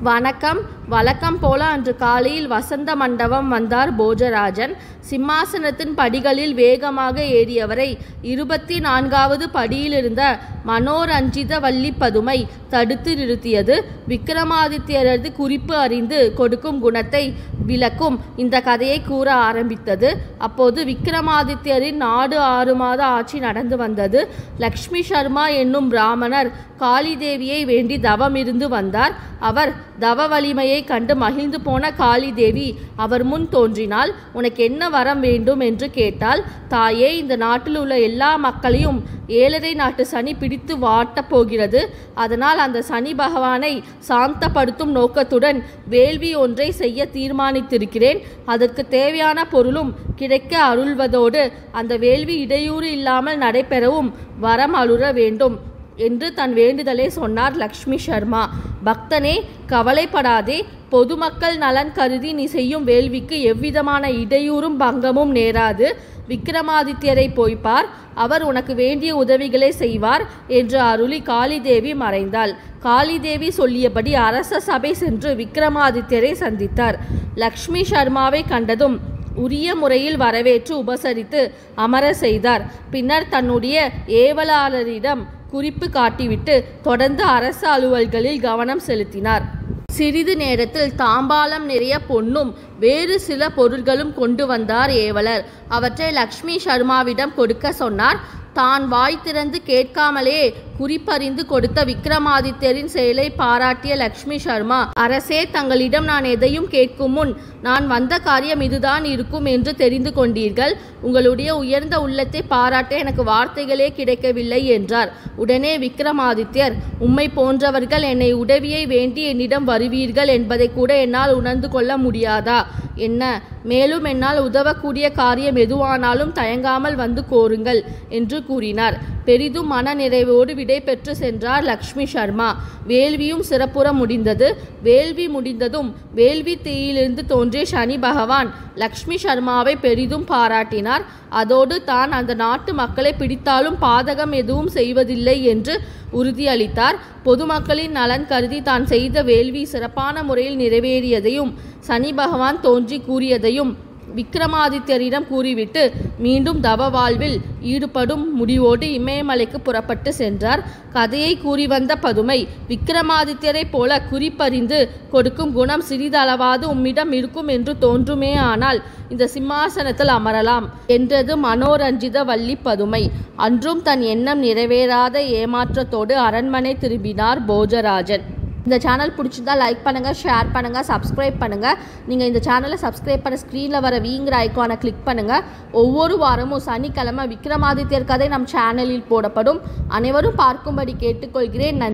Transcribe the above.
வணக்கம். வழக்கம் போல அன்று காலையில் வசந்த மண்டபம் வந்தார் போஜராஜன். சிம்மாசனத்தின் படிகளில் வேகமாக ஏறியவரை 24வது படியிலிருந்த மனோரஞ்சித வள்ளி பதுமை தடுத்து நிறுத்தியது. விக்ரமாதித்யரது குறிப்பு அறிந்து கொடுக்கும் குணத்தை விளக்கும் இந்த கதையை கூற ஆரம்பித்தது. அப்போது விக்ரமாதித்யரின் நாடு 6 மாத ஆட்சி நடந்து வந்தது. லக்ஷ்மி சர்மா என்னும் பிராமணர் காளி தேவியை வேண்டி தவம் இருந்து வந்தார். அவர் தவ வலிமையை கண்டு மகிழ்ந்து போன காளி தேவி அவர் முன் தோன்றினாள். உனக்கு என்ன வரம் வேண்டும் என்று கேட்டாள். தாயே, இந்த நாட்டில் உள்ள எல்லா மக்களையும் 7.5 நாட்டு சனி பிடித்து வாட்டப் போகிறது. அதனால் அந்த சனி பகவானை சாந்தப்படுத்தும் நோக்கத்துடன் வேள்வி ஒன்றை செய்ய தீர்மானித்திருக்கிறேன். அதற்கு தேவையான பொருளும் கிடைக்க அருள்வதோடு அந்த வேள்வி இடையூறு இல்லாமல் நடைபெறவும் வரம் அருள வேண்டும் என்று தன் வேண்டுதலை சொன்னார் லக்ஷ்மி சர்மா. பக்தனே, கவலைப்படாதே. பொதுமக்கள் நலன் கருதி நீ செய்யும் வேள்விக்கு எவ்விதமான இடையூறும் பங்கமும் நேராது. விக்ரமாதித்யரை போய்ப்பார், அவர் உனக்கு வேண்டிய உதவிகளை செய்வார் என்று அருளி காளிதேவி மறைந்தாள். காளிதேவி சொல்லியபடி அரச சபை சென்று விக்ரமாதித்யரை சந்தித்தார். லக்ஷ்மி சர்மாவை கண்டதும் உரிய முறையில் வரவேற்று உபசரித்து அமர செய்தார். பின்னர் தன்னுடைய ஏவலாளரிடம் குறிப்பு காட்டிவிட்டு தொடர்ந்து அரசு அலுவல்களில் கவனம் செலுத்தினார். சிறிது நேரத்தில் தாம்பாலம் நிறைய பொன்னும் வேறு சில பொருட்களும் கொண்டு வந்தார் ஏவலர். அவற்றை லக்ஷ்மி சர்மாவிடம் கொடுக்க சொன்னார். தான் வாய் திறந்து கேட்காமலே குறிப்பறிந்து கொடுத்த விக்ரமாதித்யரின் செயலை பாராட்டிய லக்ஷ்மி சர்மா, அரசே, தங்களிடம் நான் எதையும் கேட்கும் முன் நான் வந்த காரியம் இதுதான் இருக்கும் என்று தெரிந்து கொண்டீர்கள். உங்களுடைய உயர்ந்த உள்ளத்தை பாராட்ட எனக்கு வார்த்தைகளே கிடைக்கவில்லை என்றார். உடனே விக்ரமாதித்யர், உம்மை போன்றவர்கள் என்னை உதவியை வேண்டி என்னிடம் வருவீர்கள் என்பதை கூட என்னால் உணர்ந்து கொள்ள முடியாதா என்ன? மேலும் என்னால் உதவக்கூடிய காரியம் எதுவானாலும் தயங்காமல் வந்து கோருங்கள் என்று கூறினார். பெரிதும் மன நிறைவோடு விடை பெற்று சென்றார் லக்ஷ்மி சர்மா. வேள்வியும் சிறப்புற முடிந்தது. வேள்வி முடிந்ததும் வேள்வி தீயிலிருந்து தோன்றிய சனி பகவான் லக்ஷ்மி சர்மாவை பெரிதும் பாராட்டினார். அதோடு தான் அந்த நாட்டு மக்களை பிடித்தாலும் பாதகம் எதுவும் செய்வதில்லை என்று உறுதியளித்தார். பொதுமக்களின் நலன் கருதி தான் செய்த வேள்வி சிறப்பான முறையில் நிறைவேறியதையும் சனி பகவான் தோன்றி கூறியதையும் விக்ரமாதித்யரிடம் கூறிவிட்டு மீண்டும் தவ வாழ்வில் ஈடுபடும் முடிவோடு இமயமலைக்கு புறப்பட்டு சென்றார். கதையை கூறி வந்த பதுமை, விக்ரமாதித்யரை போல குறிப்பறிந்து கொடுக்கும் குணம் சிறிதளவாது உம்மிடம் இருக்கும் என்று தோன்றுமே, ஆனால் இந்த சிம்மாசனத்தில் அமரலாம் என்றது மனோரஞ்சித வள்ளி பதுமை. அன்றும் தன் எண்ணம் நிறைவேறாத ஏமாற்றத்தோடு அரண்மனை திரும்பினார் போஜராஜன். இந்த சேனல் பிடிச்சிருந்தா லைக் பண்ணுங்கள், ஷேர் பண்ணுங்கள், சப்ஸ்கிரைப் பண்ணுங்கள். நீங்கள் இந்த சேனலை சப்ஸ்கிரைப் பண்ண ஸ்க்ரீனில் வர வீங்கிற ஐக்கானை கிளிக் பண்ணுங்கள். ஒவ்வொரு வாரமும் சனிக்கிழமை விக்ரமாதித்யர் கதை நம் சேனலில் போடப்படும். அனைவரும் பார்க்கும்படி கேட்டுக்கொள்கிறேன்.